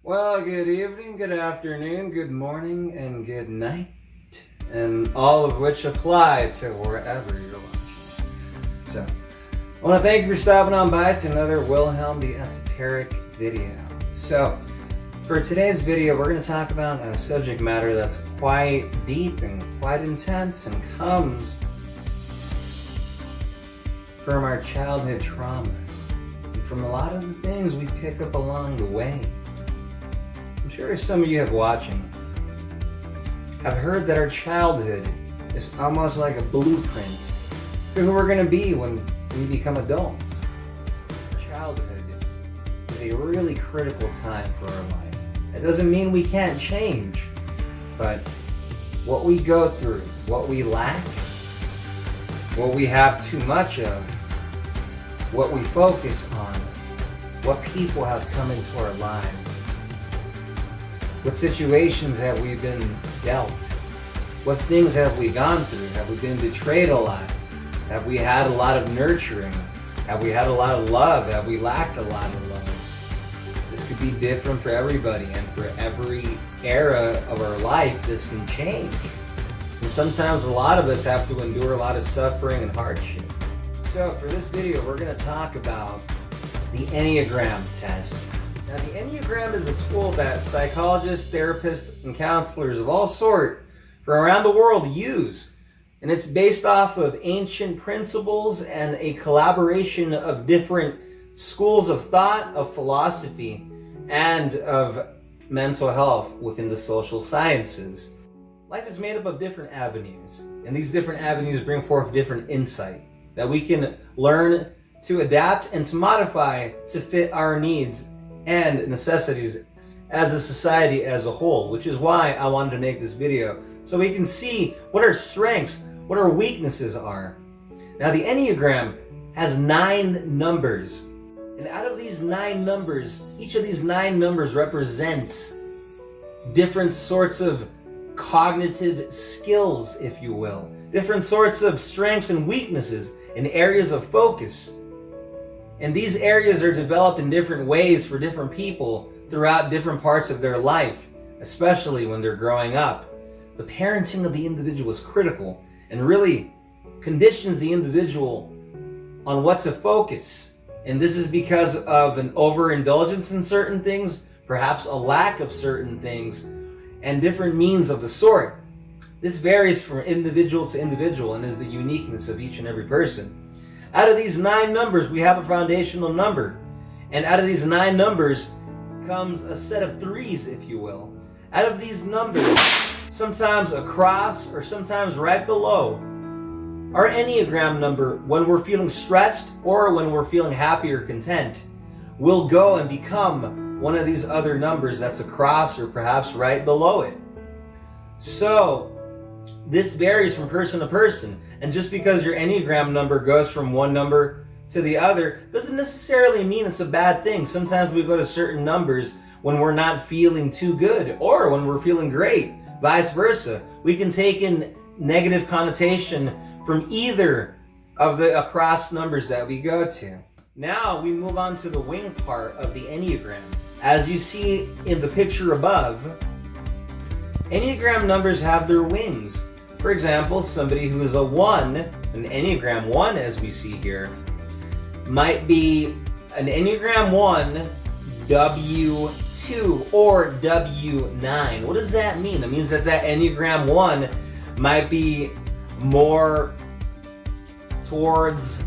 Well, good evening, good afternoon, good morning, and good night, and all of which apply to wherever you're watching. So, I want to thank you for stopping on by to another Wilhelm the Esoteric video. So, for today's video, we're going to talk about a subject matter that's quite deep and quite intense and comes from our childhood traumas and from a lot of the things we pick up along the way. I'm sure some of you have heard that our childhood is almost like a blueprint to who we're going to be when we become adults. Our childhood is a really critical time for our life. It doesn't mean we can't change, but what we go through, what we lack, what we have too much of, what we focus on, what people have come into our lives, what situations have we been dealt, what things have we gone through, have we been betrayed a lot, have we had a lot of nurturing, have we had a lot of love, have we lacked a lot of love. This could be different for everybody, and for every era of our life this can change. And sometimes a lot of us have to endure a lot of suffering and hardship. So for this video, we're going to talk about the Enneagram test. Now, the Enneagram is a tool that psychologists, therapists, and counselors of all sorts from around the world use. And it's based off of ancient principles and a collaboration of different schools of thought, of philosophy, and of mental health within the social sciences. Life is made up of different avenues, and these different avenues bring forth different insight that we can learn to adapt and to modify to fit our needs and necessities as a society as a whole, which is why I wanted to make this video, so we can see what our strengths, what our weaknesses are. Now, the Enneagram has 9 numbers, and out of these 9 numbers, each of these 9 numbers represents different sorts of cognitive skills, if you will, different sorts of strengths and weaknesses in areas of focus. And these areas are developed in different ways for different people throughout different parts of their life, especially when they're growing up. The parenting of the individual is critical and really conditions the individual on what to focus. And this is because of an overindulgence in certain things, perhaps a lack of certain things, and different means of the sort. This varies from individual to individual and is the uniqueness of each and every person. Out of these 9 numbers, we have a foundational number. And out of these 9 numbers comes a set of 3s, if you will. Out of these numbers, sometimes across or sometimes right below, our Enneagram number, when we're feeling stressed or when we're feeling happy or content, will go and become one of these other numbers that's across or perhaps right below it. So, this varies from person to person, and just because your Enneagram number goes from one number to the other doesn't necessarily mean it's a bad thing. Sometimes we go to certain numbers when we're not feeling too good or when we're feeling great. Vice versa. We can take in negative connotation from either of the across numbers that we go to. Now we move on to the wing part of the Enneagram. As you see in the picture above, Enneagram numbers have their wings. For example, somebody who is a 1, an Enneagram 1 as we see here, might be an Enneagram 1 W2 or W9. What does that mean? It means that Enneagram 1 might be more towards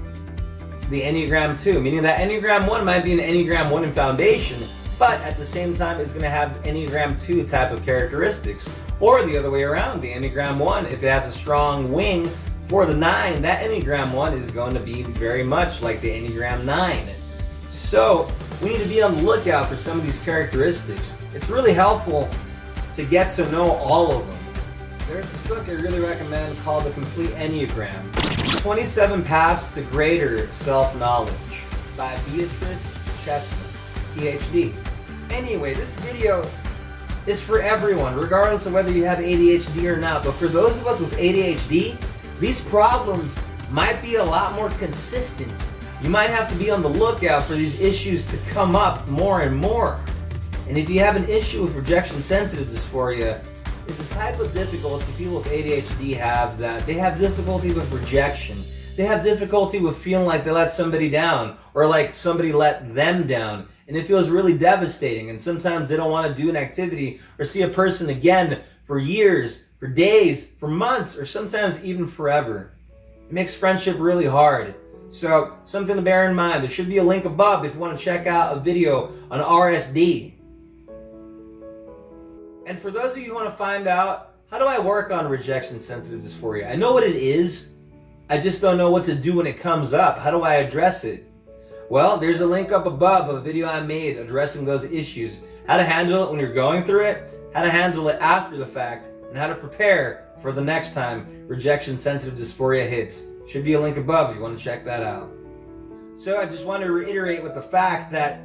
the Enneagram 2, meaning that Enneagram 1 might be an Enneagram 1 in foundation, but at the same time it's going to have Enneagram 2 type of characteristics. Or the other way around, the Enneagram 1, if it has a strong wing for the 9, that Enneagram 1 is going to be very much like the Enneagram 9. So we need to be on the lookout for some of these characteristics. It's really helpful to get to know all of them. There's this book I really recommend called The Complete Enneagram, 27 Paths to Greater Self-Knowledge by Beatrice Chestnut, PhD. Anyway, this video is for everyone, regardless of whether you have ADHD or not. But for those of us with ADHD, these problems might be a lot more consistent. You might have to be on the lookout for these issues to come up more and more. And if you have an issue with rejection-sensitive dysphoria, it's the type of difficulty people with ADHD have, that they have difficulty with rejection. They have difficulty with feeling like they let somebody down, or like somebody let them down. And it feels really devastating. And sometimes they don't want to do an activity or see a person again for years, for days, for months, or sometimes even forever. It makes friendship really hard. So, something to bear in mind. There should be a link above if you want to check out a video on RSD. And for those of you who want to find out, how do I work on rejection-sensitive dysphoria? I know what it is. I just don't know what to do when it comes up. How do I address it? Well, there's a link up above of a video I made addressing those issues. How to handle it when you're going through it, how to handle it after the fact, and how to prepare for the next time rejection-sensitive dysphoria hits. Should be a link above if you want to check that out. So I just want to reiterate with the fact that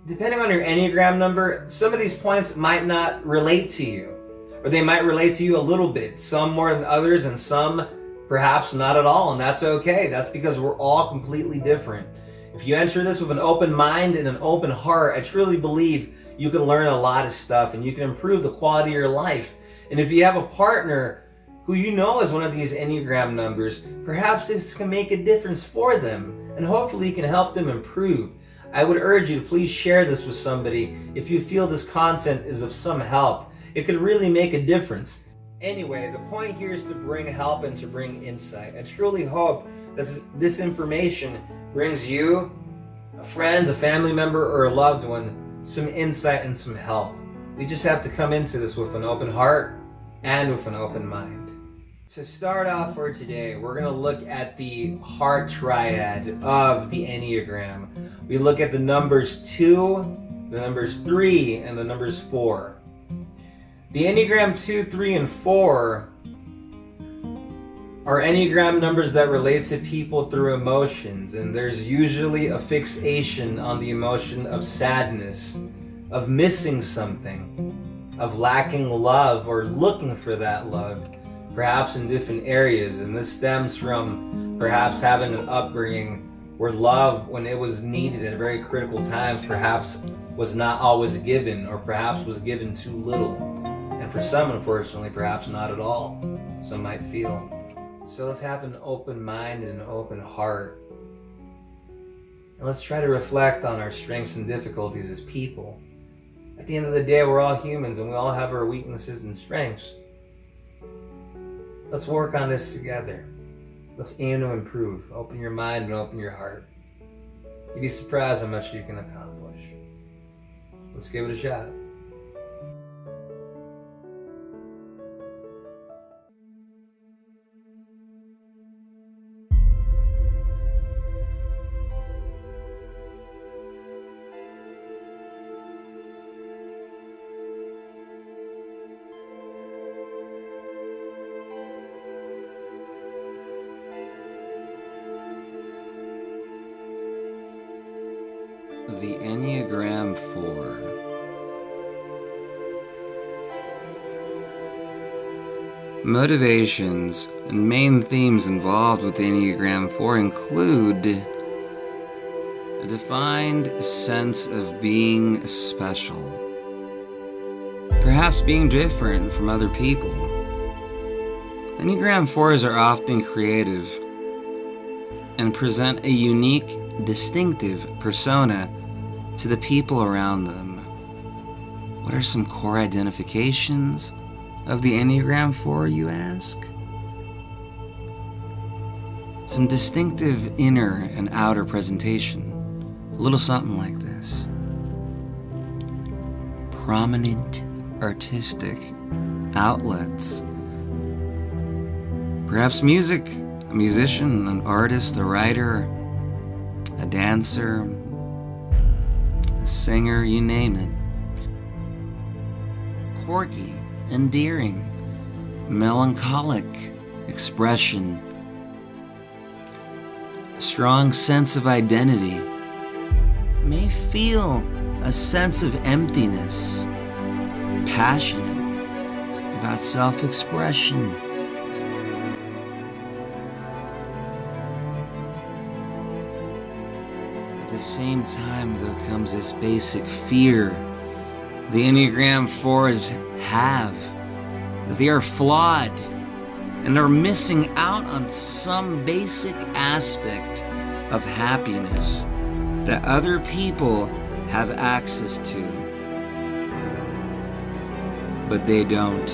depending on your Enneagram number, some of these points might not relate to you. Or they might relate to you a little bit, some more than others, and some perhaps not at all, and that's okay. That's because we're all completely different. If you enter this with an open mind and an open heart, I truly believe you can learn a lot of stuff and you can improve the quality of your life. And if you have a partner who you know is one of these Enneagram numbers, perhaps this can make a difference for them, and hopefully you can help them improve. I would urge you to please share this with somebody if you feel this content is of some help. It could really make a difference. Anyway, the point here is to bring help and to bring insight. I truly hope that this information brings you, a friend, a family member, or a loved one, some insight and some help. We just have to come into this with an open heart and with an open mind. To start off for today, we're going to look at the heart triad of the Enneagram. We look at the numbers 2, the numbers 3, and the numbers 4. The Enneagram 2, 3, and 4 are Enneagram numbers that relate to people through emotions, and there's usually a fixation on the emotion of sadness, of missing something, of lacking love or looking for that love, perhaps in different areas. And this stems from perhaps having an upbringing where love, when it was needed at very critical times, perhaps was not always given, or perhaps was given too little. And for some, unfortunately, perhaps not at all, some might feel. So let's have an open mind and an open heart. And let's try to reflect on our strengths and difficulties as people. At the end of the day, we're all humans and we all have our weaknesses and strengths. Let's work on this together. Let's aim to improve. Open your mind and open your heart. You'd be surprised how much you can accomplish. Let's give it a shot. The Enneagram 4. Motivations and main themes involved with the Enneagram 4 include a defined sense of being special, perhaps being different from other people. Enneagram 4s are often creative and present a unique, distinctive persona to the people around them. What are some core identifications of the Enneagram 4, you ask? Some distinctive inner and outer presentation. A little something like this. Prominent artistic outlets. Perhaps music, a musician, an artist, a writer, a dancer, a singer, you name it. Quirky, endearing, melancholic expression, a strong sense of identity, may feel a sense of emptiness, passionate about self-expression. the same time, though, comes this basic fear the Enneagram 4s have, that they are flawed and are missing out on some basic aspect of happiness that other people have access to, but they don't.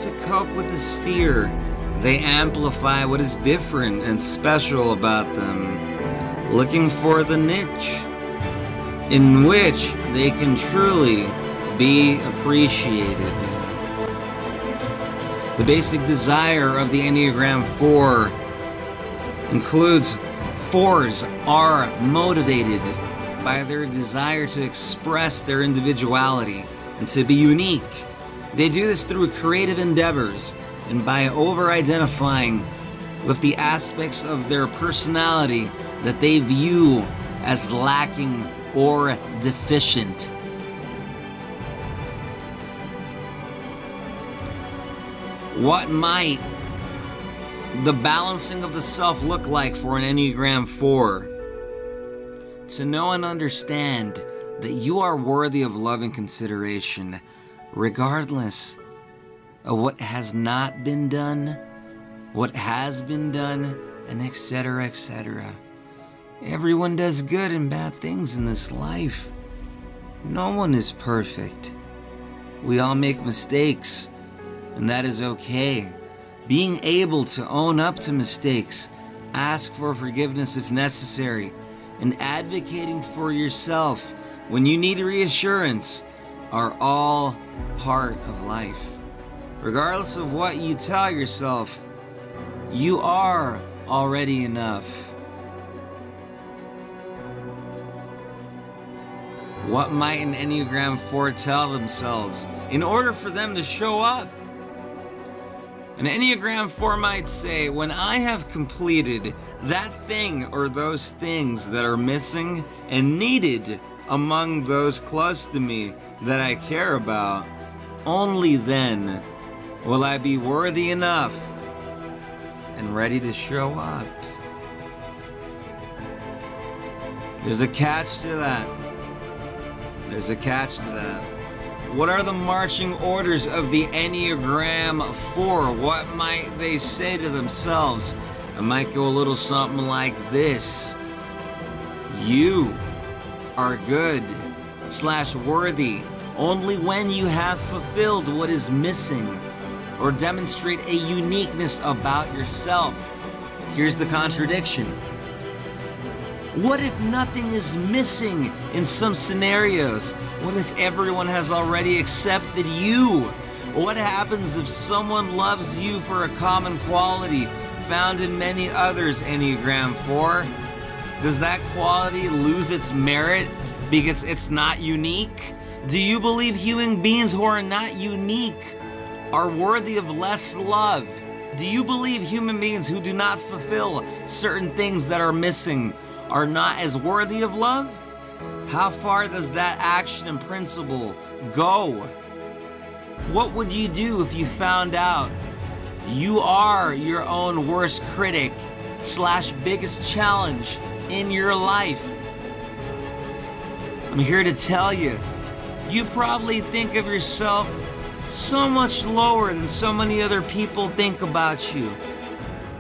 To cope with this fear, they amplify what is different and special about them, looking for the niche in which they can truly be appreciated. The basic desire of the Enneagram 4 includes 4s are motivated by their desire to express their individuality and to be unique. They do this through creative endeavors and by over-identifying with the aspects of their personality that they view as lacking or deficient. What might the balancing of the self look like for an Enneagram 4? To know and understand that you are worthy of love and consideration, regardless of what has not been done, what has been done, and etc., etc. Everyone does good and bad things in this life. No one is perfect. We all make mistakes, and that is okay. Being able to own up to mistakes, ask for forgiveness if necessary, and advocating for yourself when you need reassurance are all part of life. Regardless of what you tell yourself, you are already enough. What might an Enneagram 4 tell themselves in order for them to show up? An Enneagram 4 might say, when I have completed that thing or those things that are missing and needed among those close to me that I care about, only then will I be worthy enough and ready to show up. There's a catch to that. There's a catch to that. What are the marching orders of the Enneagram 4? What might they say to themselves? It might go a little something like this. You are good / worthy only when you have fulfilled what is missing or demonstrate a uniqueness about yourself. Here's the contradiction. What if nothing is missing in some scenarios? What if everyone has already accepted you? What happens if someone loves you for a common quality found in many others, Enneagram 4? Does that quality lose its merit because it's not unique? Do you believe human beings who are not unique are worthy of less love? Do you believe human beings who do not fulfill certain things that are missing are not as worthy of love? How far does that action and principle go? What would you do if you found out you are your own worst critic / biggest challenge in your life? I'm here to tell you, you probably think of yourself so much lower than so many other people think about you.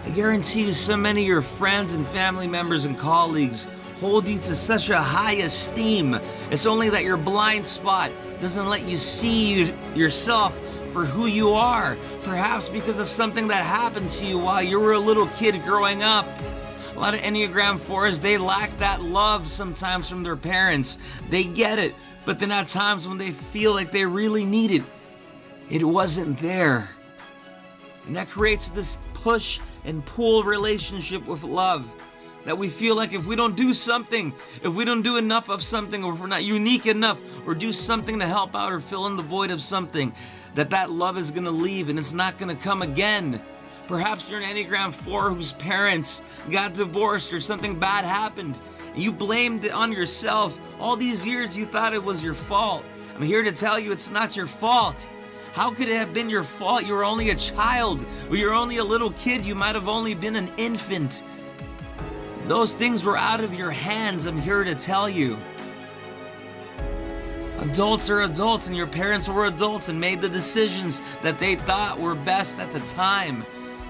I guarantee you so many of your friends and family members and colleagues hold you to such a high esteem. It's only that your blind spot doesn't let you see yourself for who you are. Perhaps because of something that happened to you while you were a little kid growing up. A lot of Enneagram 4s, they lack that love sometimes from their parents. They get it, but then at times when they feel like they really need it, it wasn't there. And that creates this push and pull relationship with love, that we feel like if we don't do something, if we don't do enough of something, or if we're not unique enough, or do something to help out or fill in the void of something, that love is gonna leave and it's not gonna come again. Perhaps you're an Enneagram 4 whose parents got divorced or something bad happened, and you blamed it on yourself. All these years you thought it was your fault. I'm here to tell you it's not your fault. How could it have been your fault? You were only a child. When you were only a little kid, you might have only been an infant. Those things were out of your hands, I'm here to tell you. Adults are adults, and your parents were adults and made the decisions that they thought were best at the time.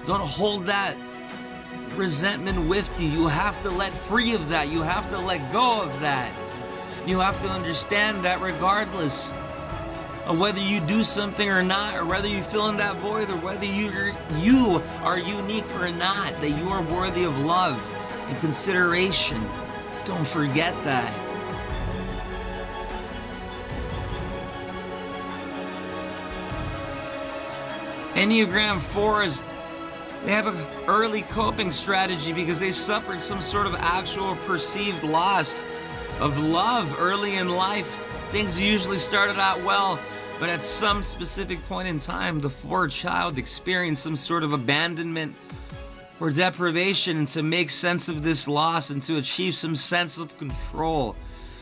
Don't hold that resentment with you. You have to let free of that. You have to let go of that. You have to understand that regardless of whether you do something or not, or whether you fill in that void, or whether you are unique or not, that you are worthy of love and consideration. Don't forget that. Enneagram 4s, they have an early coping strategy because they suffered some sort of actual perceived loss of love early in life. Things usually started out well, but at some specific point in time, the 4 child experienced some sort of abandonment or deprivation, and to make sense of this loss and to achieve some sense of control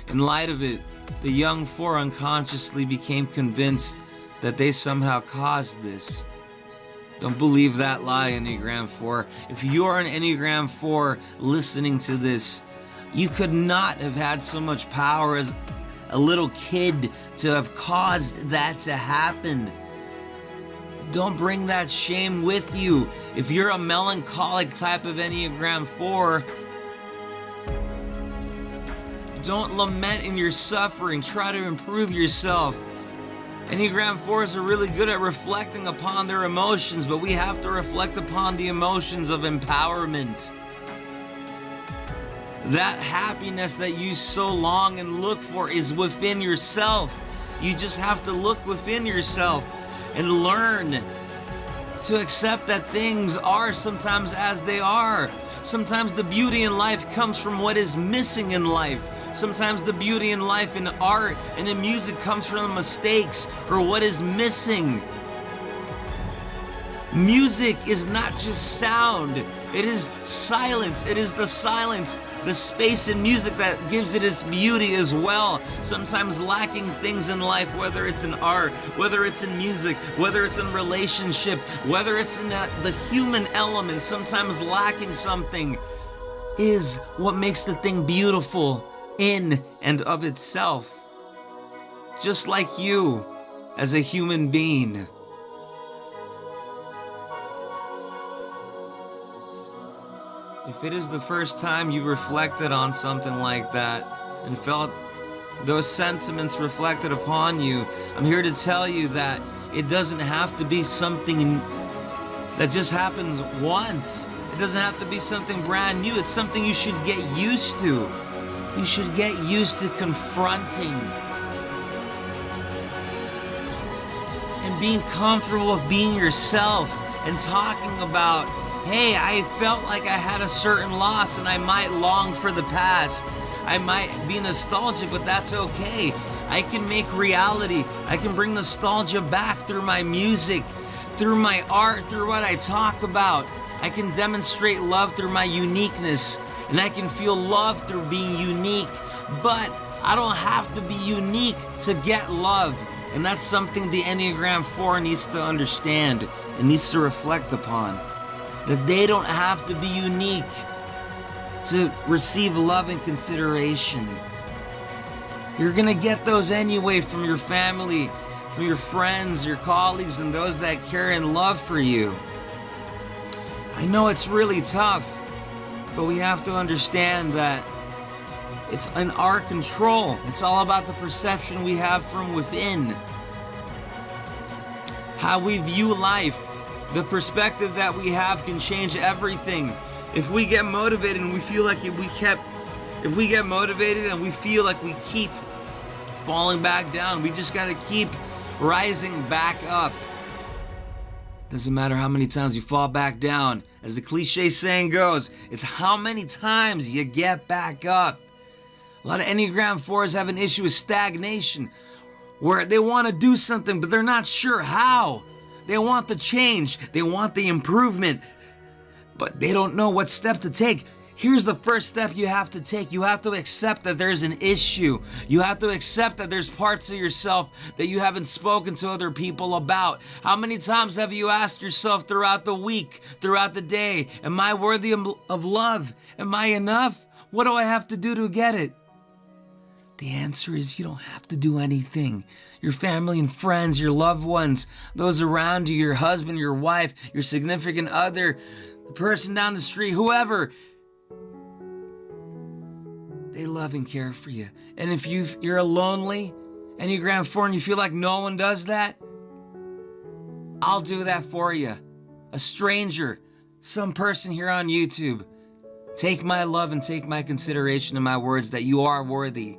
in light of it, the young 4 unconsciously became convinced that they somehow caused this. Don't believe that lie, Enneagram 4. If you're an Enneagram 4 listening to this, you could not have had so much power as a little kid to have caused that to happen. Don't bring that shame with you. If you're a melancholic type of Enneagram 4, don't lament in your suffering. Try to improve yourself. Enneagram 4s are really good at reflecting upon their emotions, but we have to reflect upon the emotions of empowerment. That happiness that you so long and look for is within yourself. You just have to look within yourself and learn to accept that things are sometimes as they are. Sometimes the beauty in life comes from what is missing in life. Sometimes the beauty in life, in art, and in music comes from the mistakes or what is missing. Music is not just sound. It is silence. It is the silence, the space in music that gives it its beauty as well. Sometimes lacking things in life, whether it's in art, whether it's in music, whether it's in relationship, whether it's in the human element, sometimes lacking something is what makes the thing beautiful in and of itself. Just like you as a human being. If it is the first time you reflected on something like that and felt those sentiments reflected upon you, I'm here to tell you that it doesn't have to be something that just happens once. It doesn't have to be something brand new. It's something you should get used to. You should get used to confronting and being comfortable with being yourself and talking about, hey, I felt like I had a certain loss and I might long for the past. I might be nostalgic, but that's okay. I can make reality. I can bring nostalgia back through my music, through my art, through what I talk about. I can demonstrate love through my uniqueness. And I can feel love through being unique, but I don't have to be unique to get love. And that's something the Enneagram 4 needs to understand and needs to reflect upon. That they don't have to be unique to receive love and consideration. You're gonna get those anyway from your family, from your friends, your colleagues, and those that care and love for you. I know it's really tough, but we have to understand that it's in our control. It's all about the perception we have from within. How we view life, the perspective that we have can change everything. If we get motivated and we feel like if we get motivated and we feel like we keep falling back down, we just gotta keep rising back up. Doesn't matter how many times you fall back down. As the cliche saying goes, it's how many times you get back up. A lot of Enneagram 4s have an issue with stagnation, where they want to do something, but they're not sure how. They want the change, they want the improvement, but they don't know what step to take. Here's the first step you have to take. You have to accept that there's an issue. You have to accept that there's parts of yourself that you haven't spoken to other people about. How many times have you asked yourself throughout the week, throughout the day, am I worthy of love? Am I enough? What do I have to do to get it? The answer is you don't have to do anything. Your family and friends, your loved ones, those around you, your husband, your wife, your significant other, the person down the street, whoever, they love and care for you. And if you're a lonely Enneagram 4 and you feel like no one does that, I'll do that for you. A stranger, some person here on YouTube. Take my love and take my consideration and my words that you are worthy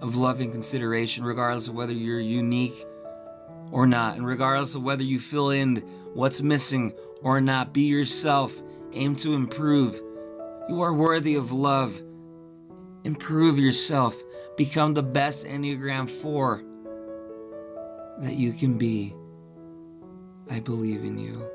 of love and consideration, regardless of whether you're unique or not, and regardless of whether you fill in what's missing or not. Be yourself. Aim to improve. You are worthy of love. Improve yourself. Become the best Enneagram 4 that you can be. I believe in you.